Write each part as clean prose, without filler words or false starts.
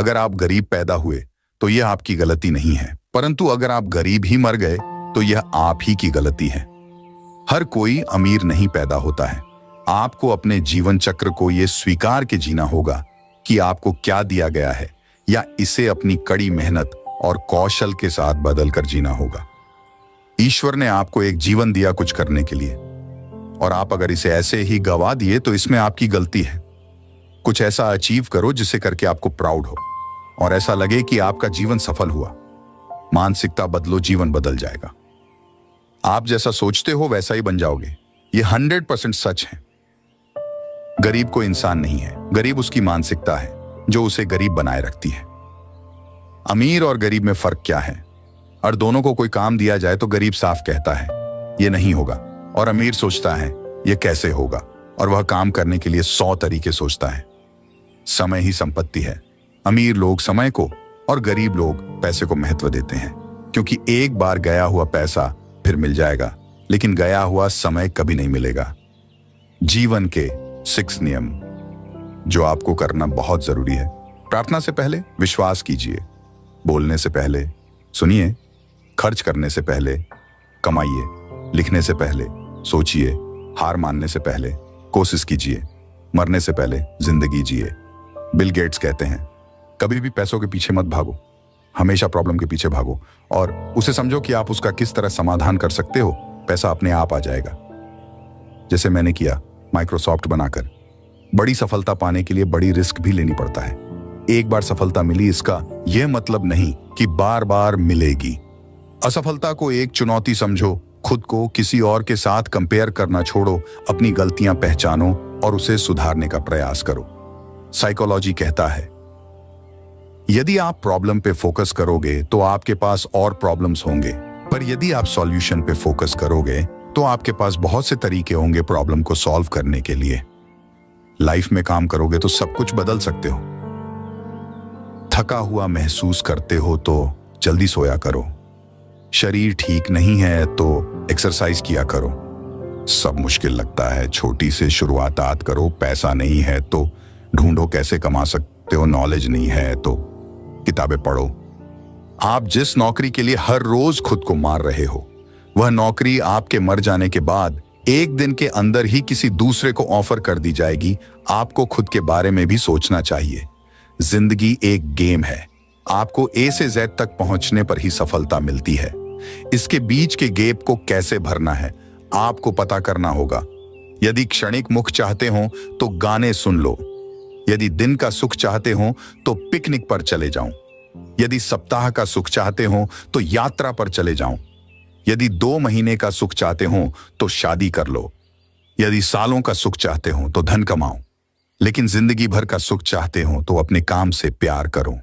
अगर आप गरीब पैदा हुए तो यह आपकी गलती नहीं है, परंतु अगर आप गरीब ही मर गए तो यह आप ही की गलती है। हर कोई अमीर नहीं पैदा होता है। आपको अपने जीवन चक्र को यह स्वीकार के जीना होगा कि आपको क्या दिया गया है, या इसे अपनी कड़ी मेहनत और कौशल के साथ बदलकर जीना होगा। ईश्वर ने आपको एक जीवन दिया कुछ करने के लिए, और आप अगर इसे ऐसे ही गवा दिए तो इसमें आपकी गलती है। कुछ ऐसा अचीव करो जिसे करके आपको प्राउड हो और ऐसा लगे कि आपका जीवन सफल हुआ। मानसिकता बदलो, जीवन बदल जाएगा। आप जैसा सोचते हो वैसा ही बन जाओगे। यह 100% सच है। गरीब कोई इंसान नहीं है, गरीब उसकी मानसिकता है जो उसे गरीब बनाए रखती है। अमीर और गरीब में फर्क क्या है? और दोनों को कोई काम दिया जाए तो गरीब साफ कहता है यह नहीं होगा, और अमीर सोचता है यह कैसे होगा, और वह काम करने के लिए 100 तरीके सोचता है। समय ही संपत्ति है। अमीर लोग समय को और गरीब लोग पैसे को महत्व देते हैं, क्योंकि एक बार गया हुआ पैसा फिर मिल जाएगा, लेकिन गया हुआ समय कभी नहीं मिलेगा। जीवन के 6 नियम जो आपको करना बहुत जरूरी है। प्रार्थना से पहले विश्वास कीजिए, बोलने से पहले सुनिए, खर्च करने से पहले कमाइए, लिखने से पहले सोचिए, हार मानने से पहले कोशिश कीजिए, मरने से पहले जिंदगी जिए। बिल गेट्स कहते हैं कभी भी पैसों के पीछे मत भागो, हमेशा प्रॉब्लम के पीछे भागो और उसे समझो कि आप उसका किस तरह समाधान कर सकते हो। पैसा अपने आप आ जाएगा, जैसे मैंने किया माइक्रोसॉफ्ट बनाकर। बड़ी सफलता पाने के लिए बड़ी रिस्क भी लेनी पड़ता है। एक बार सफलता मिली, इसका यह मतलब नहीं कि बार बार मिलेगी। असफलता को एक चुनौती समझो, खुद को किसी और के साथ कंपेयर करना छोड़ो, अपनी गलतियां पहचानो और उसे सुधारने का प्रयास करो। साइकोलॉजी कहता है यदि आप प्रॉब्लम पे फोकस करोगे तो आपके पास और प्रॉब्लम्स होंगे, पर यदि आप सॉल्यूशन पे फोकस करोगे तो आपके पास बहुत से तरीके होंगे प्रॉब्लम को सॉल्व करने के लिए। लाइफ में काम करोगे तो सब कुछ बदल सकते हो। थका हुआ महसूस करते हो तो जल्दी सोया करो। शरीर ठीक नहीं है तो एक्सरसाइज किया करो। सब मुश्किल लगता है, छोटी से शुरुआत करो। पैसा नहीं है तो ढूंढो कैसे कमा सकते हो। नॉलेज नहीं है तो किताबें पढ़ो। आप जिस नौकरी के लिए हर रोज खुद को मार रहे हो, वह नौकरी आपके मर जाने के बाद एक दिन के अंदर ही किसी दूसरे को ऑफर कर दी जाएगी। आपको खुद के बारे में भी सोचना चाहिए। जिंदगी एक गेम है। आपको ए से जेड तक पहुंचने पर ही सफलता मिलती है। इसके बीच के गैप को कैसे भरना है आपको पता करना होगा। यदि क्षणिक मुख चाहते हो तो गाने सुन लो। यदि दिन का सुख चाहते हो तो पिकनिक पर चले जाओ। यदि सप्ताह का सुख चाहते हो तो यात्रा पर चले जाओ। यदि 2 महीने का सुख चाहते हो तो शादी कर लो। यदि सालों का सुख चाहते हो तो धन कमाओ। लेकिन जिंदगी भर का सुख चाहते हो तो अपने काम से प्यार करो।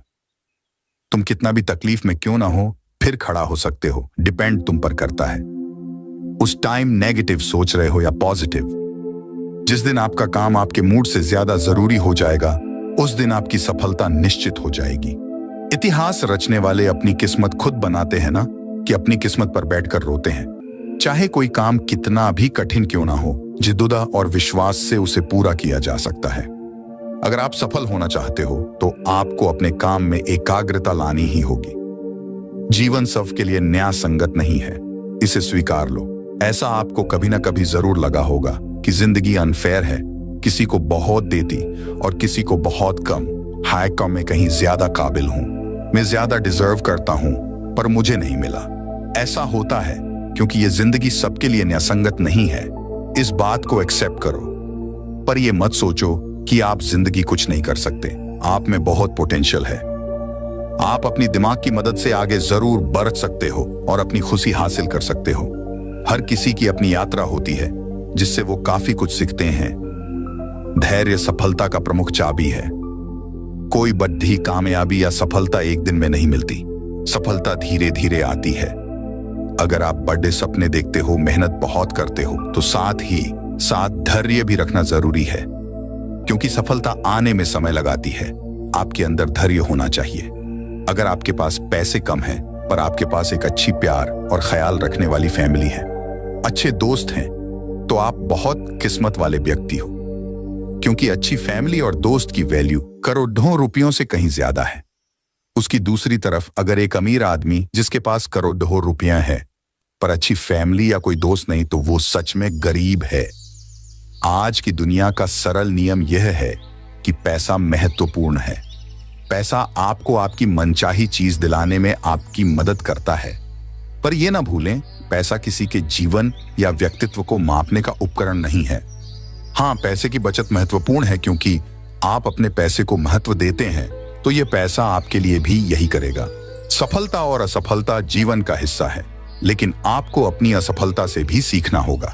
तुम कितना भी तकलीफ में क्यों ना हो, फिर खड़ा हो सकते हो। डिपेंड तुम पर करता है उस टाइम नेगेटिव सोच रहे हो या पॉजिटिव। जिस दिन आपका काम आपके मूड से ज्यादा जरूरी हो जाएगा, उस दिन आपकी सफलता निश्चित हो जाएगी। इतिहास रचने वाले अपनी किस्मत खुद बनाते हैं ना, कि अपनी किस्मत पर बैठकर रोते हैं। चाहे कोई काम कितना भी कठिन क्यों ना हो, जिद्दुदा और विश्वास से उसे पूरा किया जा सकता है। अगर आप सफल होना चाहते हो तो आपको अपने काम में एकाग्रता लानी ही होगी। जीवन सबके लिए न्याय संगत नहीं है, इसे स्वीकार लो। ऐसा आपको कभी ना कभी जरूर लगा होगा कि जिंदगी अनफेयर है, किसी को बहुत देती और किसी को बहुत कम। हाय कम में कहीं ज्यादा काबिल हूं, मैं ज्यादा डिजर्व करता हूं, पर मुझे नहीं मिला। ऐसा होता है क्योंकि ये जिंदगी सबके लिए न्यायसंगत नहीं है। इस बात को एक्सेप्ट करो, पर यह मत सोचो कि आप जिंदगी कुछ नहीं कर सकते। आप में बहुत पोटेंशियल है। आप अपनी दिमाग की मदद से आगे जरूर बढ़ सकते हो और अपनी खुशी हासिल कर सकते हो। हर किसी की अपनी यात्रा होती है जिससे वो काफी कुछ सीखते हैं। धैर्य सफलता का प्रमुख चाबी है। कोई बड़ी कामयाबी या सफलता एक दिन में नहीं मिलती। सफलता धीरे धीरे आती है। अगर आप बड़े सपने देखते हो, मेहनत बहुत करते हो, तो साथ ही साथ धैर्य भी रखना जरूरी है, क्योंकि सफलता आने में समय लगाती है। आपके अंदर धैर्य होना चाहिए। अगर आपके पास पैसे कम हैं, पर आपके पास एक अच्छी प्यार और ख्याल रखने वाली फैमिली है, अच्छे दोस्त हैं, तो आप बहुत किस्मत वाले व्यक्ति हो, क्योंकि अच्छी फैमिली और दोस्त की वैल्यू करोड़ों रुपयों से कहीं ज्यादा है। उसकी दूसरी तरफ अगर एक अमीर आदमी जिसके पास करोड़ों रुपया है पर अच्छी फैमिली या कोई दोस्त नहीं, तो वो सच में गरीब है। आज की दुनिया का सरल नियम यह है कि पैसा महत्वपूर्ण है। पैसा आपको आपकी मनचाही चीज दिलाने में आपकी मदद करता है, पर यह ना भूलें, पैसा किसी के जीवन या व्यक्तित्व को मापने का उपकरण नहीं है। हाँ, पैसे की बचत महत्वपूर्ण है, क्योंकि आप अपने पैसे को महत्व देते हैं तो यह पैसा आपके लिए भी यही करेगा। सफलता और असफलता जीवन का हिस्सा है, लेकिन आपको अपनी असफलता से भी सीखना होगा।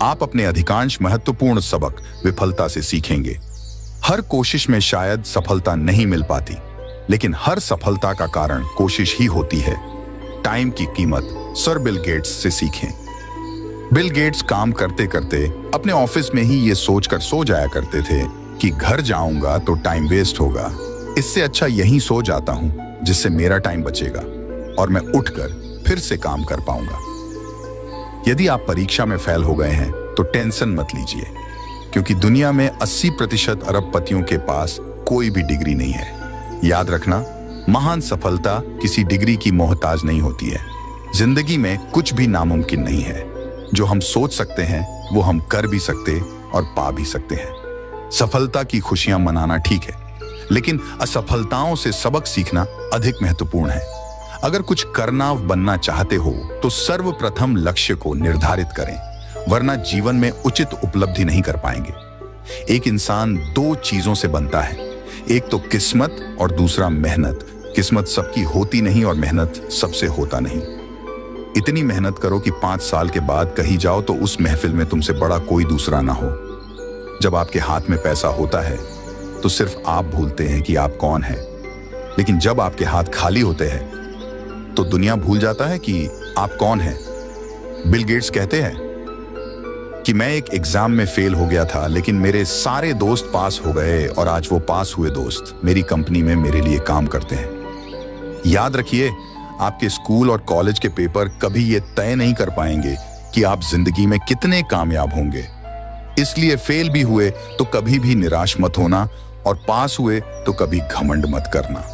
आप अपने अधिकांश महत्वपूर्ण सबक विफलता से सीखेंगे। हर कोशिश में शायद सफलता नहीं मिल पाती, लेकिन हर सफलता का कारण कोशिश ही होती है। टाइम की कीमत सर बिल गेट्स से सीखें। बिल गेट्स काम करते करते अपने ऑफिस में ही ये सोचकर सो जाया करते थे कि घर जाऊंगा तो टाइम वेस्ट होगा, इससे अच्छा यहीं सो जाता हूं जिससे मेरा टाइम बचेगा और मैं उठकर फिर से काम कर पाऊंगा। यदि आप परीक्षा में फेल हो गए हैं तो टेंशन मत लीजिए, क्योंकि दुनिया में 80% अरबपतियों के पास कोई भी डिग्री नहीं है। याद रखना, महान सफलता किसी डिग्री की मोहताज नहीं होती है। जिंदगी में कुछ भी नामुमकिन नहीं है। जो हम सोच सकते हैं वो हम कर भी सकते और पा भी सकते हैं। सफलता की खुशियां मनाना ठीक है, लेकिन असफलताओं से सबक सीखना अधिक महत्वपूर्ण है। अगर कुछ करना बनना चाहते हो तो सर्वप्रथम लक्ष्य को निर्धारित करें, वरना जीवन में उचित उपलब्धि नहीं कर पाएंगे। एक इंसान दो चीजों से बनता है, एक तो किस्मत और दूसरा मेहनत। किस्मत सबकी होती नहीं और मेहनत सबसे होता नहीं। इतनी मेहनत करो कि 5 साल के बाद कहीं जाओ तो उस महफिल में तुमसे बड़ा कोई दूसरा ना हो। जब आपके हाथ में पैसा होता है तो सिर्फ आप भूलते हैं कि आप कौन हैं, लेकिन जब आपके हाथ खाली होते हैं तो दुनिया भूल जाता है कि आप कौन हैं। बिल गेट्स कहते हैं कि मैं एक एग्जाम में फेल हो गया था, लेकिन मेरे सारे दोस्त पास हो गए और आज वो पास हुए दोस्त मेरी कंपनी में मेरे लिए काम करते हैं। याद रखिए, आपके स्कूल और कॉलेज के पेपर कभी ये तय नहीं कर पाएंगे कि आप जिंदगी में कितने कामयाब होंगे। इसलिए फेल भी हुए तो कभी भी निराश मत होना और पास हुए तो कभी घमंड मत करना।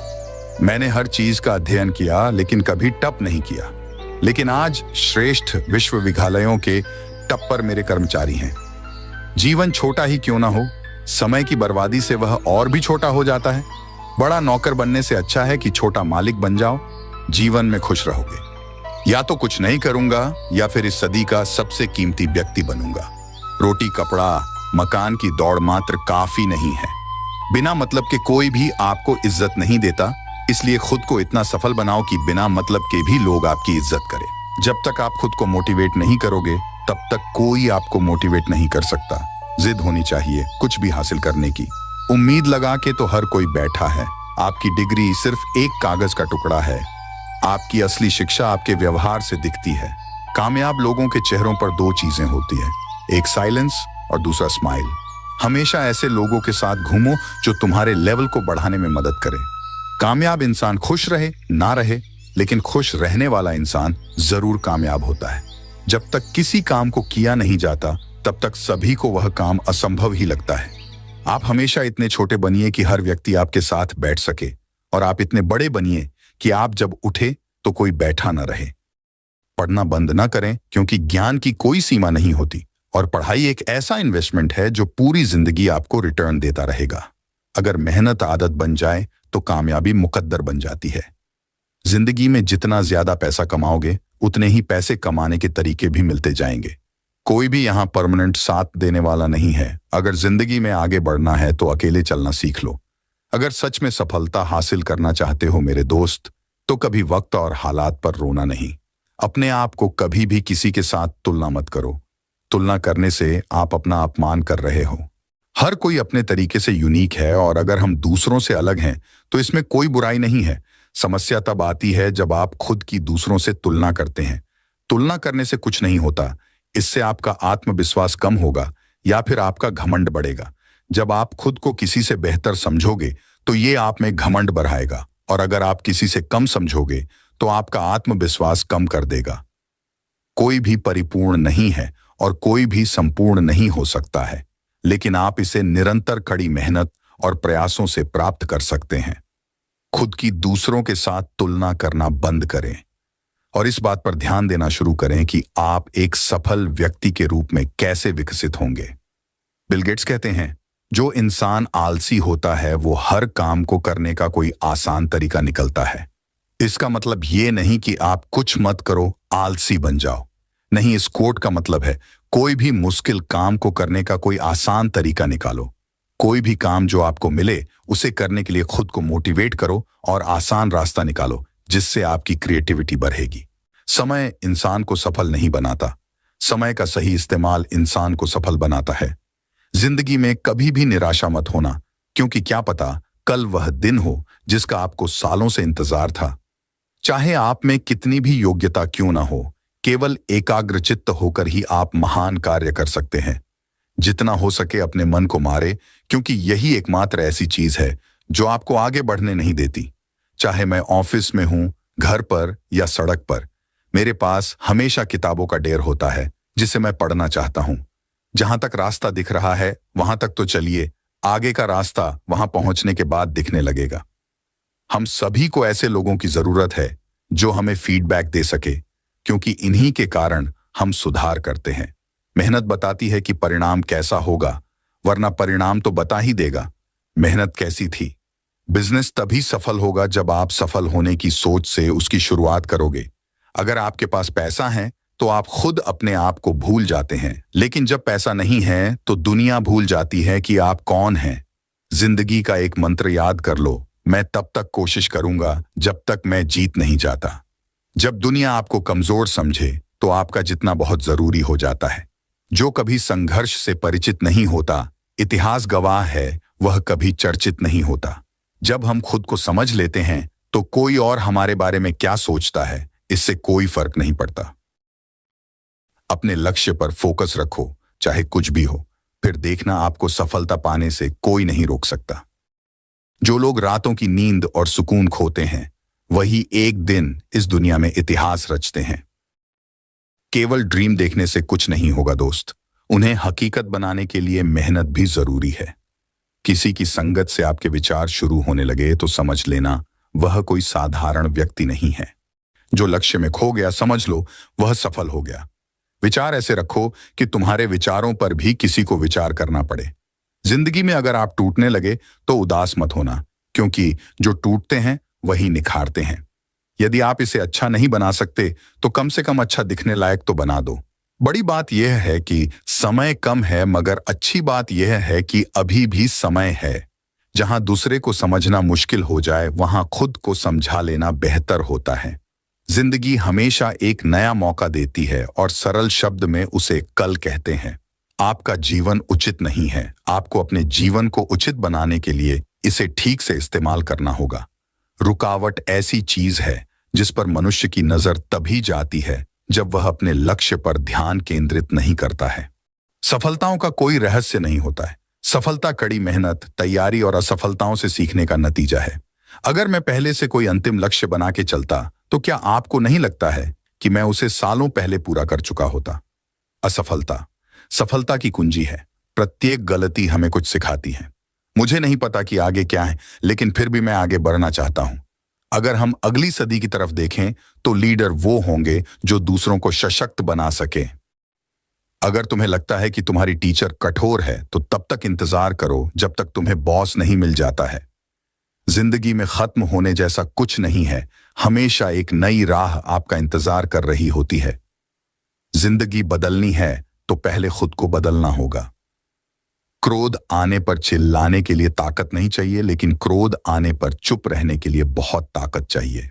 मैंने हर चीज का अध्ययन किया लेकिन कभी टप नहीं किया, लेकिन आज श्रेष्ठ विश्वविद्यालयों के टप पर मेरे कर्मचारी हैं। जीवन छोटा ही क्यों ना हो, समय की बर्बादी से वह और भी छोटा हो जाता है। बड़ा नौकर बनने से अच्छा है कि छोटा मालिक बन जाओ। जीवन में खुश रहोगे। या तो कुछ नहीं करूंगा या फिर इस सदी का सबसे कीमती व्यक्ति बनूंगा। रोटी कपड़ा मकान की दौड़ मात्र काफी नहीं है। बिना मतलब के कोई भी आपको इज्जत नहीं देता, इसलिए खुद को इतना सफल बनाओ कि बिना मतलब के भी लोग आपकी इज्जत करें। जब तक आप खुद को मोटिवेट नहीं करोगे तब तक कोई आपको मोटिवेट नहीं कर सकता। जिद होनी चाहिए कुछ भी हासिल करने की। उम्मीद लगा के तो हर कोई बैठा है। आपकी डिग्री सिर्फ एक कागज का टुकड़ा है। आपकी असली शिक्षा आपके व्यवहार से दिखती है। कामयाब लोगों के चेहरों पर दो चीजें होती है, एक साइलेंस और दूसरा स्माइल। हमेशा ऐसे लोगों के साथ घूमो जो तुम्हारे लेवल को बढ़ाने में मदद करे। कामयाब इंसान खुश रहे ना रहे, लेकिन खुश रहने वाला इंसान जरूर कामयाब होता है। जब तक किसी काम को किया नहीं जाता तब तक सभी को वह काम असंभव ही लगता है। आप हमेशा इतने छोटे बनिए कि हर व्यक्ति आपके साथ बैठ सके, और आप इतने बड़े बनिए कि आप जब उठे तो कोई बैठा न रहे। पढ़ना बंद ना करें, क्योंकि ज्ञान की कोई सीमा नहीं होती, और पढ़ाई एक ऐसा इन्वेस्टमेंट है जो पूरी जिंदगी आपको रिटर्न देता रहेगा। अगर मेहनत आदत बन जाए तो कामयाबी मुकद्दर बन जाती है। जिंदगी में जितना ज्यादा पैसा कमाओगे उतने ही पैसे कमाने के तरीके भी मिलते जाएंगे। कोई भी यहाँ परमानेंट साथ देने वाला नहीं है। अगर जिंदगी में आगे बढ़ना है तो अकेले चलना सीख लो। अगर सच में सफलता हासिल करना चाहते हो मेरे दोस्त, तो कभी वक्त और हालात पर रोना नहीं। अपने आप को कभी भी किसी के साथ तुलना मत करो। तुलना करने से आप अपना अपमान कर रहे हो। हर कोई अपने तरीके से यूनिक है, और अगर हम दूसरों से अलग हैं तो इसमें कोई बुराई नहीं है। समस्या तब आती है जब आप खुद की दूसरों से तुलना करते हैं। तुलना करने से कुछ नहीं होता। इससे आपका आत्मविश्वास कम होगा या फिर आपका घमंड बढ़ेगा। जब आप खुद को किसी से बेहतर समझोगे तो ये आप में घमंड बढ़ाएगा, और अगर आप किसी से कम समझोगे तो आपका आत्मविश्वास कम कर देगा। कोई भी परिपूर्ण नहीं है और कोई भी संपूर्ण नहीं हो सकता है, लेकिन आप इसे निरंतर कड़ी मेहनत और प्रयासों से प्राप्त कर सकते हैं। खुद की दूसरों के साथ तुलना करना बंद करें और इस बात पर ध्यान देना शुरू करें कि आप एक सफल व्यक्ति के रूप में कैसे विकसित होंगे। बिल गेट्स कहते हैं, जो इंसान आलसी होता है वो हर काम को करने का कोई आसान तरीका निकलता है। इसका मतलब ये नहीं कि आप कुछ मत करो, आलसी बन जाओ। नहीं, इस कोट का मतलब है कोई भी मुश्किल काम को करने का कोई आसान तरीका निकालो। कोई भी काम जो आपको मिले उसे करने के लिए खुद को मोटिवेट करो और आसान रास्ता निकालो जिससे आपकी क्रिएटिविटी बढ़ेगी। समय इंसान को सफल नहीं बनाता, समय का सही इस्तेमाल इंसान को सफल बनाता है। जिंदगी में कभी भी निराशा मत होना, क्योंकि क्या पता कल वह दिन हो जिसका आपको सालों से इंतजार था। चाहे आप में कितनी भी योग्यता क्यों ना हो, केवल एकाग्रचित्त होकर ही आप महान कार्य कर सकते हैं। जितना हो सके अपने मन को मारे, क्योंकि यही एकमात्र ऐसी चीज है जो आपको आगे बढ़ने नहीं देती। चाहे मैं ऑफिस में हूं, घर पर या सड़क पर, मेरे पास हमेशा किताबों का ढेर होता है जिसे मैं पढ़ना चाहता हूं। जहां तक रास्ता दिख रहा है वहां तक तो चलिए, आगे का रास्ता वहां पहुंचने के बाद दिखने लगेगा। हम सभी को ऐसे लोगों की जरूरत है जो हमें फीडबैक दे सके, क्योंकि इन्हीं के कारण हम सुधार करते हैं। मेहनत बताती है कि परिणाम कैसा होगा, वरना परिणाम तो बता ही देगा मेहनत कैसी थी। बिजनेस तभी सफल होगा जब आप सफल होने की सोच से उसकी शुरुआत करोगे। अगर आपके पास पैसा है तो आप खुद अपने आप को भूल जाते हैं, लेकिन जब पैसा नहीं है तो दुनिया भूल जाती है कि आप कौन हैं। जिंदगी का एक मंत्र याद कर लो, मैं तब तक कोशिश करूंगा जब तक मैं जीत नहीं जाता। जब दुनिया आपको कमजोर समझे तो आपका जितना बहुत जरूरी हो जाता है। जो कभी संघर्ष से परिचित नहीं होता, इतिहास गवाह है, वह कभी चर्चित नहीं होता। जब हम खुद को समझ लेते हैं तो कोई और हमारे बारे में क्या सोचता है, इससे कोई फर्क नहीं पड़ता। अपने लक्ष्य पर फोकस रखो, चाहे कुछ भी हो, फिर देखना आपको सफलता पाने से कोई नहीं रोक सकता। जो लोग रातों की नींद और सुकून खोते हैं, वही एक दिन इस दुनिया में इतिहास रचते हैं। केवल ड्रीम देखने से कुछ नहीं होगा दोस्त, उन्हें हकीकत बनाने के लिए मेहनत भी जरूरी है। किसी की संगत से आपके विचार शुरू होने लगे तो समझ लेना वह कोई साधारण व्यक्ति नहीं है। जो लक्ष्य में खो गया, समझ लो वह सफल हो गया। विचार ऐसे रखो कि तुम्हारे विचारों पर भी किसी को विचार करना पड़े। जिंदगी में अगर आप टूटने लगे तो उदास मत होना, क्योंकि जो टूटते हैं वही निखारते हैं। यदि आप इसे अच्छा नहीं बना सकते तो कम से कम अच्छा दिखने लायक तो बना दो। बड़ी बात यह है कि समय कम है, मगर अच्छी बात यह है कि अभी भी समय है। जहां दूसरे को समझना मुश्किल हो जाए, वहां खुद को समझा लेना बेहतर होता है। जिंदगी हमेशा एक नया मौका देती है और सरल शब्द में उसे कल कहते हैं। आपका जीवन उचित नहीं है, आपको अपने जीवन को उचित बनाने के लिए इसे ठीक से इस्तेमाल करना होगा। रुकावट ऐसी चीज है जिस पर मनुष्य की नजर तभी जाती है जब वह अपने लक्ष्य पर ध्यान केंद्रित नहीं करता है। सफलताओं का कोई रहस्य नहीं होता है। सफलता कड़ी मेहनत, तैयारी और असफलताओं से सीखने का नतीजा है। अगर मैं पहले से कोई अंतिम लक्ष्य बना के चलता तो क्या आपको नहीं लगता है कि मैं उसे सालों पहले पूरा कर चुका होता? असफलता सफलता की कुंजी है। प्रत्येक गलती हमें कुछ सिखाती है। मुझे नहीं पता कि आगे क्या है, लेकिन फिर भी मैं आगे बढ़ना चाहता हूं। अगर हम अगली सदी की तरफ देखें तो लीडर वो होंगे जो दूसरों को सशक्त बना सके। अगर तुम्हें लगता है कि तुम्हारी टीचर कठोर है तो तब तक इंतजार करो जब तक तुम्हें बॉस नहीं मिल जाता है। जिंदगी में खत्म होने जैसा कुछ नहीं है, हमेशा एक नई राह आपका इंतजार कर रही होती है। जिंदगी बदलनी है तो पहले खुद को बदलना होगा। क्रोध आने पर चिल्लाने के लिए ताकत नहीं चाहिए, लेकिन क्रोध आने पर चुप रहने के लिए बहुत ताकत चाहिए।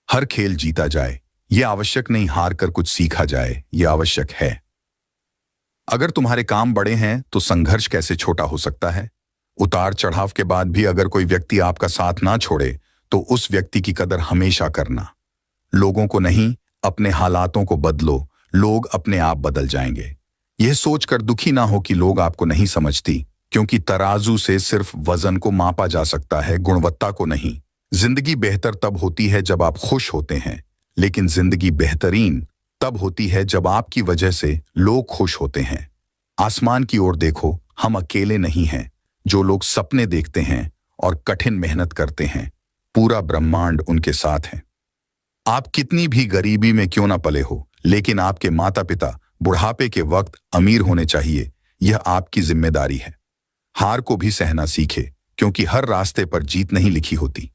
हर खेल जीता जाए यह आवश्यक नहीं, हार कर कुछ सीखा जाए यह आवश्यक है। अगर तुम्हारे काम बड़े हैं तो संघर्ष कैसे छोटा हो सकता है? उतार चढ़ाव के बाद भी अगर कोई व्यक्ति आपका साथ ना छोड़े तो उस व्यक्ति की कदर हमेशा करना। लोगों को नहीं, अपने हालातों को बदलो, लोग अपने आप बदल जाएंगे। यह सोचकर दुखी ना हो कि लोग आपको नहीं समझती, क्योंकि तराजू से सिर्फ वजन को मापा जा सकता है, गुणवत्ता को नहीं। जिंदगी बेहतर तब होती है जब आप खुश होते हैं, लेकिन जिंदगी बेहतरीन तब होती है जब आपकी वजह से लोग खुश होते हैं। आसमान की ओर देखो, हम अकेले नहीं हैं। जो लोग सपने देखते हैं और कठिन मेहनत करते हैं, पूरा ब्रह्मांड उनके साथ है। आप कितनी भी गरीबी में क्यों ना पले हो, लेकिन आपके माता पिता बुढ़ापे के वक्त अमीर होने चाहिए, यह आपकी जिम्मेदारी है। हार को भी सहना सीखे, क्योंकि हर रास्ते पर जीत नहीं लिखी होती।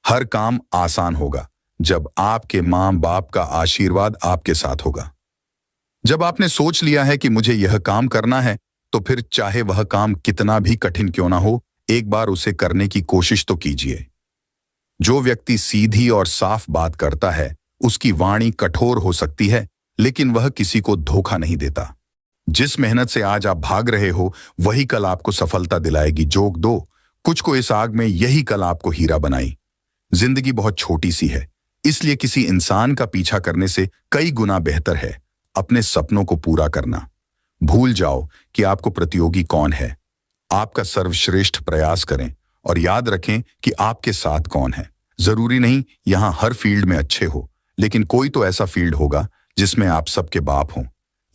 हर काम आसान होगा जब आपके माँ बाप का आशीर्वाद आपके साथ होगा। जब आपने सोच लिया है कि मुझे यह काम करना है, तो फिर चाहे वह काम कितना भी कठिन क्यों ना हो, एक बार उसे करने की कोशिश तो कीजिए। जो व्यक्ति सीधी और साफ बात करता है, उसकी वाणी कठोर हो सकती है, लेकिन वह किसी को धोखा नहीं देता। जिस मेहनत से आज आप भाग रहे हो, वही कल आपको सफलता दिलाएगी। जोक दो, कुछ को इस आग में, यही कल आपको हीरा बनाई। जिंदगी बहुत छोटी सी है, इसलिए किसी इंसान का पीछा करने से कई गुना बेहतर है अपने सपनों को पूरा करना। भूल जाओ कि आपको प्रतियोगी कौन है, आपका सर्वश्रेष्ठ प्रयास करें और याद रखें कि आपके साथ कौन है। जरूरी नहीं यहां हर फील्ड में अच्छे हो, लेकिन कोई तो ऐसा फील्ड होगा जिसमें आप सबके बाप हों।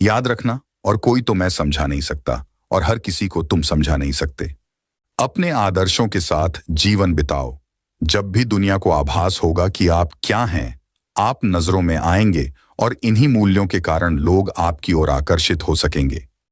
याद रखना, और कोई तो मैं समझा नहीं सकता और हर किसी को तुम समझा नहीं सकते। अपने आदर्शों के साथ जीवन बिताओ। जब भी दुनिया को आभास होगा कि आप क्या हैं, आप नजरों में आएंगे और इन्हीं मूल्यों के कारण लोग आपकी ओर आकर्षित हो सकेंगे।